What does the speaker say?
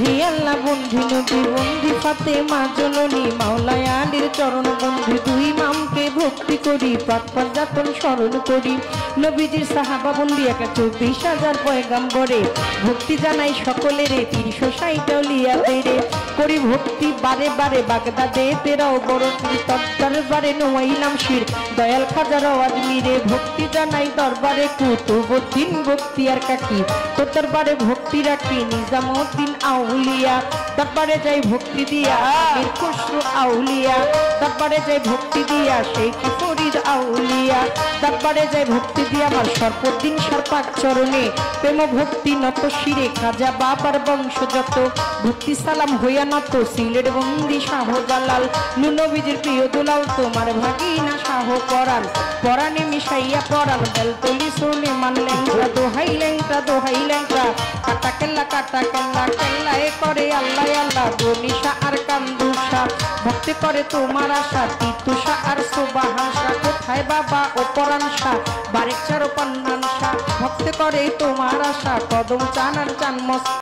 বন্ধি আল্লাহ বন্ধি নবী বন্ধি ফাতেমা জননী মাওলায় আলীর চরণ বন্ধি দুই ইমামকে ভক্তি করি পাক পাক যাতন স্মরণ করি নবীজির সাহাবা বন্ধি 124,000 পয়গাম্বরে ভক্তি জানাই সকলেরে 360 আউলিয়া বেরে করি ভক্তি বারে বারে বাগদাদে তেরাও বড় দরবারে নোয়াইলাম শির দয়াল খাজারাও আজমিরে ভক্তি জানাই দরবারে কুতুবউদ্দিন বখতিয়ার কাকি তোর দরবারে ভক্তি রাখি নিজামউদ্দিন আউলিয়া দরবারে যাই ভক্তি দিয়া মীর খুসরু আউলিয়া দরবারে যাই ভক্তি দিয়া শেখ ফরিদ আউলিয়া দরবারে যাই ভক্তি দিয়া আমার সর্বদিন সর্পাক চরণে প্রেম ভক্তি নত শিরে খাজা বাবার বংশ যত ভক্তি সালাম হইয়া নত সিলেট বন্দি শাহজালাল নবীজির প্রিয় দুলাল তোমার ভাগিনা শাহ পরাণ পরাণে মিশাইয়া পরাণ বেলতলি শুনে মানলেন দোহাই লেংটা কাটা কেল্লা কেল্লায় করে আল্লাহ আল্লাহ বনিশা আর কান্দুষা ভক্তি করে তোমার আশা তিতুষা আর সুবাহাসা কোথায় বাবা ও পরাণ শাহ বারেক চারো পান্নান শাহ ভক্তি করে তোমার আশা কদম চান আর চান মস্ত